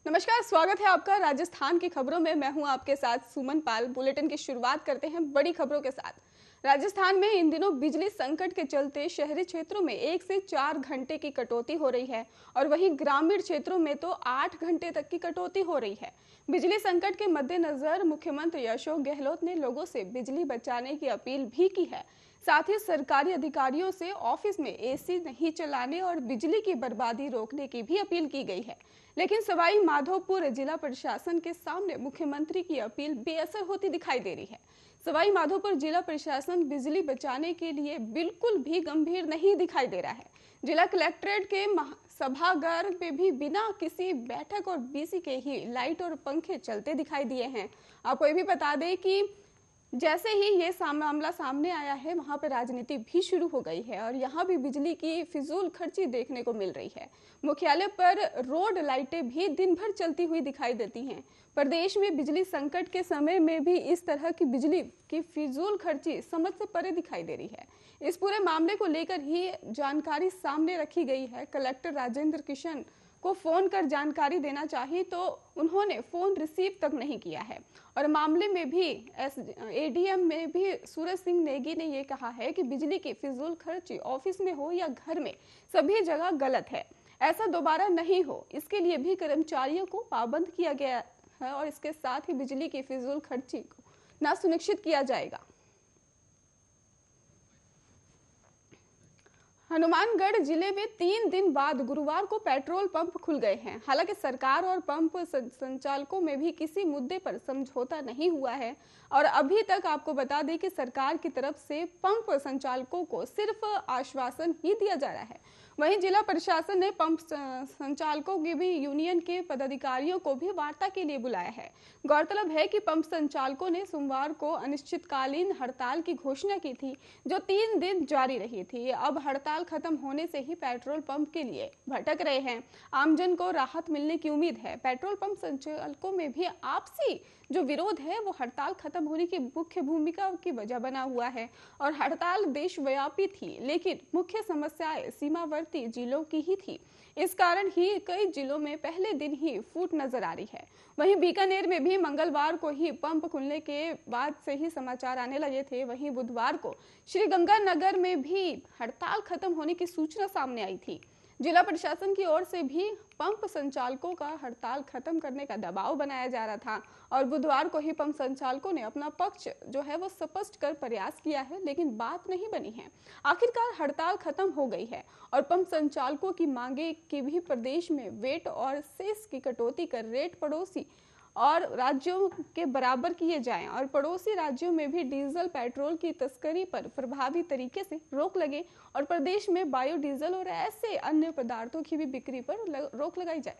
नमस्कार, स्वागत है आपका राजस्थान की खबरों में। मैं हूं आपके साथ सुमन पाल। बुलेटिन की शुरुआत करते हैं बड़ी खबरों के साथ। राजस्थान में इन दिनों बिजली संकट के चलते शहरी क्षेत्रों में 1 से 4 घंटे की कटौती हो रही है और वहीं ग्रामीण क्षेत्रों में तो 8 घंटे तक की कटौती हो रही है। बिजली संकट के मद्देनजर मुख्यमंत्री अशोक गहलोत ने लोगों से बिजली बचाने की अपील भी की है। साथ ही सरकारी अधिकारियों से ऑफिस में एसी नहीं चलाने और बिजली की बर्बादी रोकने की भी अपील की गई है। लेकिन सवाई माधोपुर जिला प्रशासन के सामने मुख्यमंत्री की अपील बेअसर होती दिखाई दे रही है। सवाई माधोपुर जिला प्रशासन बिजली बचाने के लिए बिल्कुल भी गंभीर नहीं दिखाई दे रहा है। जिला कलेक्ट्रेट के सभागार में भी बिना किसी बैठक और बीसी के ही लाइट और पंखे चलते दिखाई दिए हैं। आपको ये भी बता दें कि जैसे ही ये मामला सामने आया है, वहां पर राजनीति भी शुरू हो गई है और यहाँ भी बिजली की फिजूल खर्ची देखने को मिल रही है। मुख्यालय पर रोड लाइटें भी दिन भर चलती हुई दिखाई देती हैं। प्रदेश में बिजली संकट के समय में भी इस तरह की बिजली की फिजूल खर्ची समझ से परे दिखाई दे रही है। इस पूरे मामले को लेकर ही जानकारी सामने रखी गई है। कलेक्टर राजेंद्र किशन को फोन कर जानकारी देना चाहिए तो उन्होंने फोन रिसीव तक नहीं किया है। और मामले में भी एडीएम में भी सूरज सिंह नेगी ने यह कहा है कि बिजली की फिजूल खर्ची ऑफिस में हो या घर में सभी जगह गलत है, ऐसा दोबारा नहीं हो इसके लिए भी कर्मचारियों को पाबंद किया गया है और इसके साथ ही बिजली की फिजूल खर्ची को ना सुनिश्चित किया जाएगा। हनुमानगढ़ जिले में 3 दिन बाद गुरुवार को पेट्रोल पंप खुल गए हैं। हालांकि सरकार और पंप संचालकों में भी किसी मुद्दे पर समझौता नहीं हुआ है और अभी तक आपको बता दें कि सरकार की तरफ से पंप संचालकों को सिर्फ आश्वासन ही दिया जा रहा है। वहीं जिला प्रशासन ने पंप संचालकों की भी यूनियन के पदाधिकारियों को भी वार्ता के लिए बुलाया है। गौरतलब है कि पंप संचालकों ने सोमवार को अनिश्चितकालीन हड़ताल की घोषणा की थी, जो 3 दिन जारी रही थी। अब हड़ताल खत्म होने से ही पेट्रोल पंप के लिए भटक रहे हैं। आमजन को राहत मिलने की उम्मीद है। पेट्रोल पंप संचालकों में भी आपसी जो विरोध है वो हड़ताल खत्म होने की मुख्य भूमिका की वजह बना हुआ है और हड़ताल देशव्यापी थी, लेकिन मुख्य समस्याएं सीमावर्ती जिलों की ही थी। इस कारण ही कई जिलों में पहले दिन ही फूट नजर आ रही है। वहीं बीकानेर में भी मंगलवार को ही पंप खुलने के बाद से ही समाचार आने लगे थे। वहीं बुधवार को श्रीगंगानगर में भी हड़ताल खत्म होने की सूचना सामने आई थी। जिला प्रशासन की ओर से भी पंप संचालकों का हड़ताल खत्म करने का दबाव बनाया जा रहा था और बुधवार को ही पंप संचालकों ने अपना पक्ष जो है वो स्पष्ट कर प्रयास किया है, लेकिन बात नहीं बनी है। आखिरकार हड़ताल खत्म हो गई है और पंप संचालकों की मांगे कि भी प्रदेश में वेट और सेस की कटौती कर रेट पड़ोसी और राज्यों के बराबर किए जाएं और पड़ोसी राज्यों में भी डीजल पेट्रोल की तस्करी पर प्रभावी तरीके से रोक लगे और प्रदेश में बायोडीजल और ऐसे अन्य पदार्थों की भी बिक्री पर रोक लगाई जाए।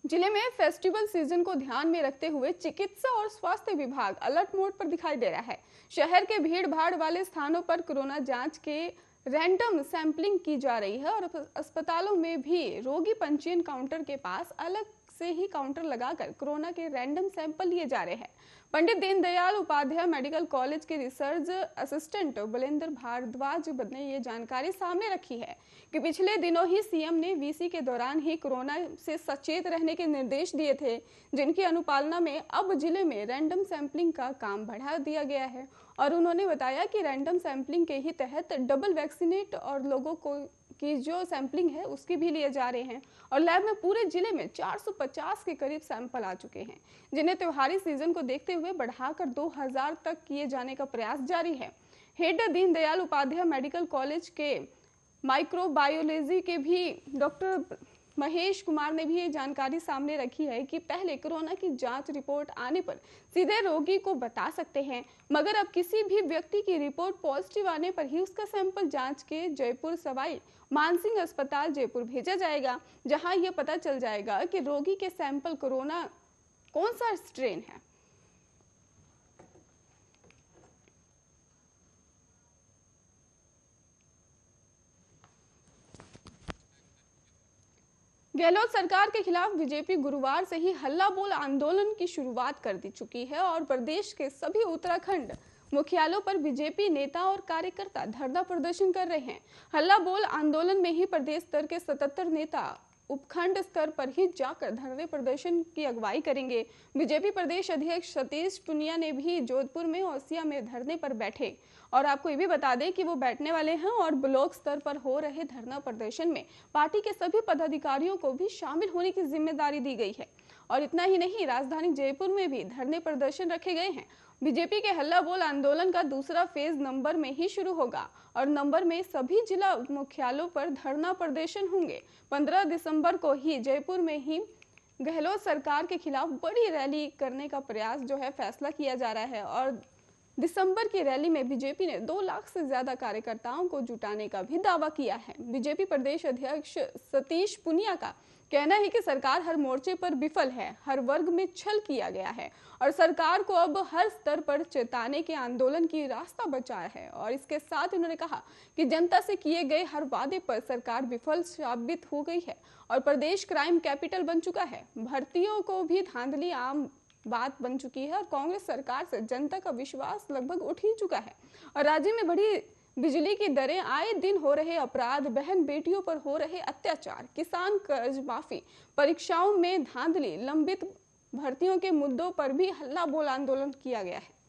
जिले में फेस्टिवल सीजन को ध्यान में रखते हुए चिकित्सा और स्वास्थ्य विभाग अलर्ट मोड पर दिखाई दे रहा है। शहर के भीड़ भाड़ वाले स्थानों पर कोरोना जांच के रैंडम सैंपलिंग की जा रही है और अस्पतालों में भी रोगी पंजीयन काउंटर के पास अलग से ही काउंटर लगाकर कोरोना के रैंडम सैंपल लिए जा रहे हैं। पंडित दीनदयाल उपाध्याय मेडिकल कॉलेज के रिसर्च असिस्टेंट बलेंद्र भारद्वाज ने ये जानकारी सामने रखी है कि पिछले दिनों ही सीएम ने वीसी के दौरान ही कोरोना से सचेत रहने के निर्देश दिए थे, जिनकी अनुपालना में अब जिले में रैंडम सैंपलिंग का काम बढ़ा दिया गया है। और उन्होंने बताया कि रैंडम सैंपलिंग के ही तहत डबल वैक्सीनेट और लोगों को की जो सैंपलिंग है उसकी भी लिए जा रहे हैं और लैब में पूरे जिले में 450 के करीब सैंपल आ चुके हैं, जिन्हें त्योहारी सीजन को देखते हुए बढ़ाकर 2000 तक किए जाने का प्रयास जारी है। Head Deendayal Upadhyay medical college के माइक्रोबायोलॉजी के भी डॉक्टर महेश कुमार ने भी ये जानकारी सामने रखी है कि पहले कोरोना की जांच रिपोर्ट आने पर सीधे रोगी को बता सकते हैं, मगर अब किसी भी व्यक्ति की रिपोर्ट पॉजिटिव आने पर ही उसका सैंपल जांच के जयपुर सवाई मानसिंह अस्पताल जयपुर भेजा जाएगा, जहां यह पता चल जाएगा कि रोगी के सैंपल कोरोना कौन सा स्ट्रेन है। गहलोत सरकार के खिलाफ बीजेपी गुरुवार से ही हल्ला बोल आंदोलन की शुरुआत कर दी चुकी है और प्रदेश के सभी उत्तराखंड मुख्यालयों पर बीजेपी नेता और कार्यकर्ता धरना प्रदर्शन कर रहे हैं। हल्ला बोल आंदोलन में ही प्रदेश स्तर के 77 नेता उपखंड स्तर पर ही जाकर धरने प्रदर्शन की अगुवाई करेंगे। बीजेपी प्रदेश अध्यक्ष सतीश पूनिया ने भी जोधपुर में ओसिया में धरने पर बैठे और आपको ये भी बता दें कि वो बैठने वाले हैं और ब्लॉक स्तर पर हो रहे धरना प्रदर्शन में पार्टी के सभी पदाधिकारियों को भी शामिल होने की जिम्मेदारी दी गई है। और इतना ही नहीं, राजधानी जयपुर में भी धरने प्रदर्शन रखे गए हैं। बीजेपी के हल्ला बोल आंदोलन का दूसरा फेज नंबर में ही शुरू होगा और नंबर में सभी जिला मुख्यालयों पर धरना प्रदर्शन होंगे। 15 दिसंबर को ही जयपुर में ही गहलोत सरकार के खिलाफ बड़ी रैली करने का प्रयास जो है फैसला किया जा रहा है और दिसंबर की रैली में बीजेपी ने 2 लाख से ज्यादा कार्यकर्ताओं को जुटाने का भी दावा किया है। बीजेपी प्रदेश अध्यक्ष सतीश पूनिया का कहना है कि सरकार हर मोर्चे पर विफल है, हर वर्ग में छल किया गया है और सरकार को अब हर स्तर पर चेताने के आंदोलन की रास्ता बचाया है। और इसके साथ उन्होंने कहा कि जनता से किए गए हर वादे पर सरकार विफल साबित हो गई है और प्रदेश क्राइम कैपिटल बन चुका है। भर्तियों को भी धांधली आम बात बन चुकी है और कांग्रेस सरकार से जनता का विश्वास लगभग उठ ही चुका है और राज्य में बढ़ी बिजली की दरें, आए दिन हो रहे अपराध, बहन बेटियों पर हो रहे अत्याचार, किसान कर्ज माफी, परीक्षाओं में धांधली, लंबित भर्तियों के मुद्दों पर भी हल्ला बोल आंदोलन किया गया है।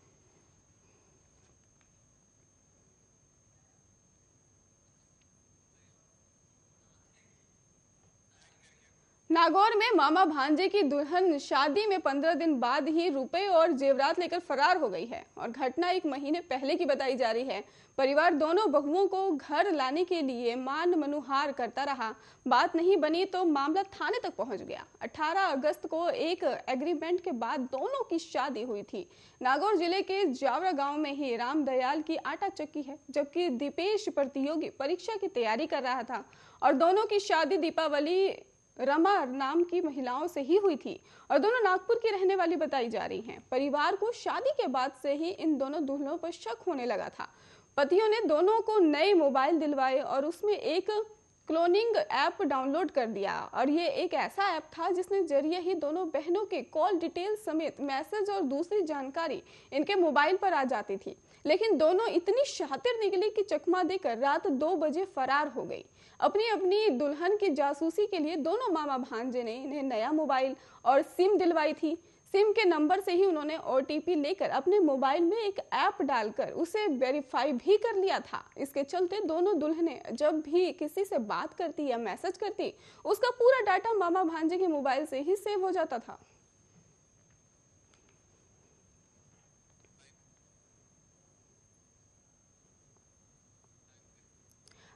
नागौर में मामा भांजे की दुल्हन शादी में 15 दिन बाद ही रुपए और जेवरात लेकर फरार हो गई है और घटना 1 महीने पहले की बताई जा रही है। परिवार दोनों बहुओं को घर लाने के लिए मान मनुहार करता रहा, बात नहीं बनी तो मामला थाने तक पहुंच गया। 18 अगस्त को एक एग्रीमेंट के बाद दोनों की शादी हुई थी। नागौर जिले के जावरा गांव में ही रामदयाल की आटा चक्की है, जबकि दीपेश प्रतियोगी परीक्षा की तैयारी कर रहा था और दोनों की शादी दीपावली रमा नाम की महिलाओं से ही हुई थी और दोनों नागपुर की रहने वाली बताई जा रही हैं। परिवार को शादी के बाद से ही इन दोनों दुल्हनों पर शक होने लगा था। पतियों ने दोनों को नए मोबाइल दिलवाए और उसमें एक क्लोनिंग ऐप डाउनलोड कर दिया और ये एक ऐसा ऐप था जिसने जरिए ही दोनों बहनों के कॉल डिटेल समेत मैसेज और दूसरी जानकारी इनके मोबाइल पर आ जाती थी। लेकिन दोनों इतनी शातिर निकली कि चकमा देकर रात 2 बजे फरार हो गई। अपनी अपनी दुल्हन की जासूसी के लिए दोनों मामा भांजे ने इन्हें नया मोबाइल और सिम दिलवाई थी। सिम के नंबर से ही उन्होंने OTP लेकर अपने मोबाइल में एक ऐप डालकर उसे वेरीफाई भी कर लिया था। इसके चलते दोनों दुल्हनें जब भी किसी से बात करती या मैसेज करती, उसका पूरा डाटा मामा भांजे के मोबाइल से ही सेव हो जाता था।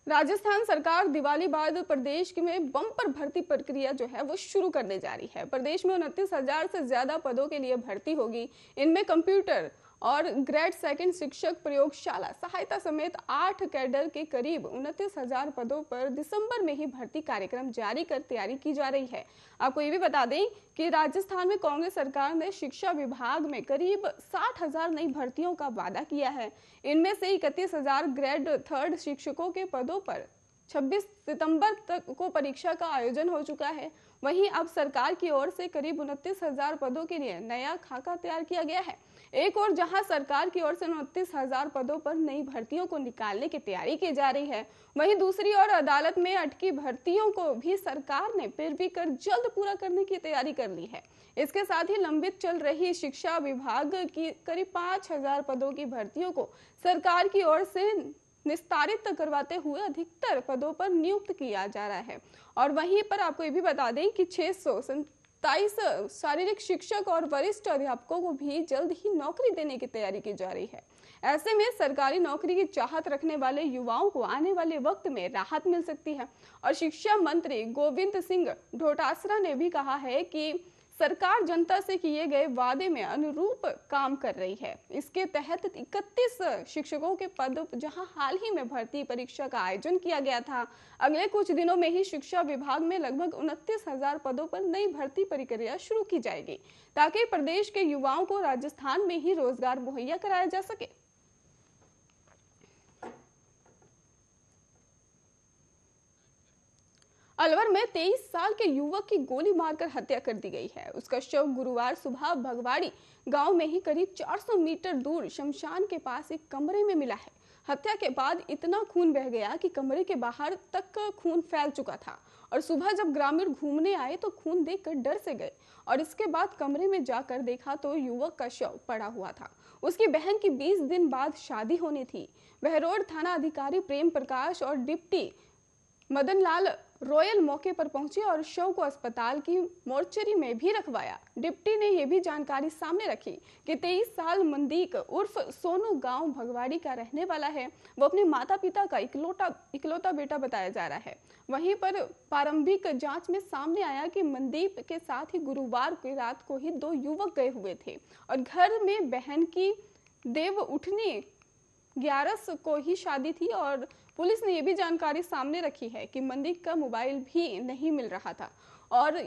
राजस्थान सरकार दिवाली बाद प्रदेश में बम्पर भर्ती प्रक्रिया जो है वो शुरू करने जा रही है। प्रदेश में 29,000 से ज्यादा पदों के लिए भर्ती होगी। इनमें कंप्यूटर और ग्रेड 2 शिक्षक, प्रयोगशाला सहायता समेत 8 कैडर के करीब 29,000 पदों पर दिसंबर में ही भर्ती कार्यक्रम जारी कर तैयारी की जा रही है। आपको ये भी बता दें कि राजस्थान में कांग्रेस सरकार ने शिक्षा विभाग में करीब 60,000 नई भर्तियों का वादा किया है। इनमें से 31,000 ग्रेड 3 शिक्षकों के पदों पर 26 सितंबर तक को परीक्षा का आयोजन हो चुका है। वहीं अब सरकार की ओर से करीब 29,000 पदों के लिए नया खाका तैयार किया गया है। एक और जहां सरकार की ओर से 29,000 पदों पर नई भर्तियों को निकालने की तैयारी की जा रही है, वहीं दूसरी ओर अदालत में अटकी भर्तियों को भी सरकार ने पैरवी कर जल्द पूरा करने की तैयारी कर ली है। इसके साथ ही लंबित चल रही शिक्षा विभाग की करीब 5,000 पदों की भर्तियों को सरकार की ओर से निस्तारित करवाते हुए अधिकतर पदों पर नियुक्त किया जा रहा है। और वहीं पर आपको ये भी बता दें कि 627 शारीरिक शिक्षक और वरिष्ठ अध्यापकों को भी जल्द ही नौकरी देने की तैयारी की जा रही है। ऐसे में सरकारी नौकरी की चाहत रखने वाले युवाओं को आने वाले वक्त में राहत मिल सकती है। और शिक्षा मंत्री गोविंद सिंह डोटासरा ने भी कहा है कि सरकार जनता से किए गए वादे में अनुरूप काम कर रही है। इसके तहत 31 शिक्षकों के पद जहां हाल ही में भर्ती परीक्षा का आयोजन किया गया था, अगले कुछ दिनों में ही शिक्षा विभाग में लगभग 29,000 पदों पर नई भर्ती प्रक्रिया शुरू की जाएगी, ताकि प्रदेश के युवाओं को राजस्थान में ही रोजगार मुहैया कराया जा सके। अलवर में 23 साल के युवक की गोली मारकर हत्या कर दी गई है। उसका शव गुरुवार सुबह भगवाड़ी गांव में ही करीब 400 मीटर दूर शमशान के पास एक कमरे में मिला है। हत्या के बाद इतना खून बह गया कि कमरे के बाहर तक खून फैल चुका था और सुबह जब ग्रामीण घूमने आए तो खून देखकर डर से गए और इसके बाद कमरे में जाकर देखा तो युवक का शव पड़ा हुआ था। उसकी बहन की 20 दिन बाद शादी होनी थी। बहरोड थाना अधिकारी प्रेम प्रकाश और डिप्टी मदन लाल रॉयल मौके पर पहुंचे और शव को अस्पताल की मोर्चरी में भी रखवाया। डिप्टी ने यह भी जानकारी सामने रखी कि 23 साल मंदीक उर्फ सोनू गांव भगवाड़ी का रहने वाला है। वो अपने माता पिता का इकलौता बेटा बताया जा रहा है। वहीं पर प्रारंभिक जांच में सामने आया कि मनदीप के साथ ही गुरुवार की रात को ही 2 युवक गए हुए थे और घर में बहन की देव उठनी 11 को ही शादी थी। और पुलिस ने यह भी जानकारी सामने रखी है कि मनदीप का मोबाइल भी नहीं मिल रहा था और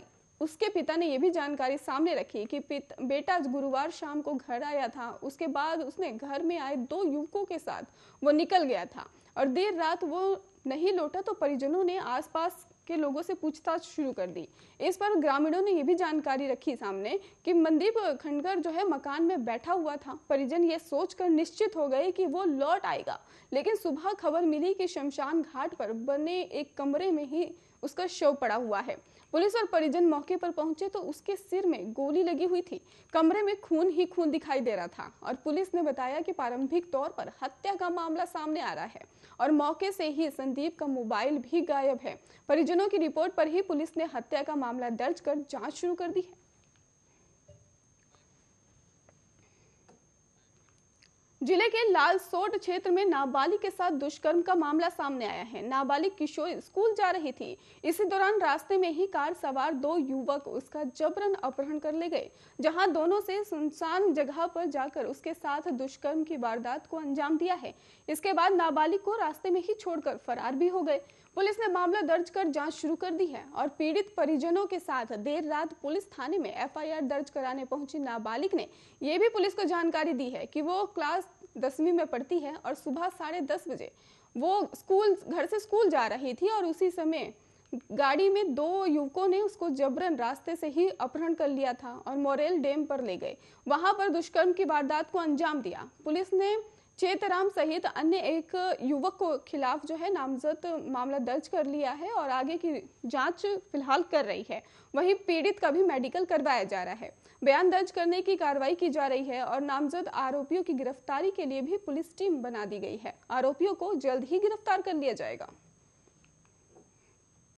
उसके पिता ने यह भी जानकारी सामने रखी कि बेटा गुरुवार शाम को घर आया था। उसके बाद उसने घर में आए 2 युवकों के साथ वो निकल गया था और देर रात वो नहीं लौटा तो परिजनों ने आसपास के लोगों से पूछताछ शुरू कर दी। इस पर ग्रामीणों ने यह भी जानकारी रखी सामने कि मनदीप खंडकर जो है मकान में बैठा हुआ था। परिजन ये सोचकर निश्चित हो गए कि वो लौट आएगा, लेकिन सुबह खबर मिली कि शमशान घाट पर बने एक कमरे में ही उसका शव पड़ा हुआ है। पुलिस और परिजन मौके पर पहुंचे तो उसके सिर में गोली लगी हुई थी। कमरे में खून ही खून दिखाई दे रहा था और पुलिस ने बताया कि प्रारंभिक तौर पर हत्या का मामला सामने आ रहा है और मौके से ही संदीप का मोबाइल भी गायब है। परिजनों की रिपोर्ट पर ही पुलिस ने हत्या का मामला दर्ज कर जांच शुरू कर दी है। जिले के लालसोट क्षेत्र में नाबालिग के साथ दुष्कर्म का मामला सामने आया है। नाबालिग किशोरी स्कूल जा रही थी। इसी दौरान रास्ते में ही कार सवार 2 युवक उसका जबरन अपहरण कर ले गए, जहां दोनों से सुनसान जगह पर जाकर उसके साथ दुष्कर्म की वारदात को अंजाम दिया है। इसके बाद नाबालिग को रास्ते में ही छोड़कर फरार भी हो गए। पुलिस ने मामला दर्ज कर जांच शुरू कर दी है और पीड़ित परिजनों के साथ देर रात पुलिस थाने में FIR दर्ज कराने पहुंची नाबालिग ने यह भी पुलिस को जानकारी दी है कि वो क्लास 10वीं में पढ़ती है और सुबह 10:30 बजे वो घर से स्कूल जा रही थी और उसी समय गाड़ी में 2 युवकों ने उसको जबरन रास्ते से ही अपहरण कर लिया था और मोरेल डैम पर ले गए। वहां पर दुष्कर्म की वारदात को अंजाम दिया। पुलिस ने चेतराम सहित अन्य एक युवक को खिलाफ जो है नामजद मामला दर्ज कर लिया है और आगे की जांच फिलहाल कर रही है। वहीं पीड़ित का भी मेडिकल करवाया जा रहा है। बयान दर्ज करने की कार्रवाई की जा रही है और नामजद आरोपियों की गिरफ्तारी के लिए भी पुलिस टीम बना दी गई है। आरोपियों को जल्द ही गिरफ्तार कर लिया जाएगा।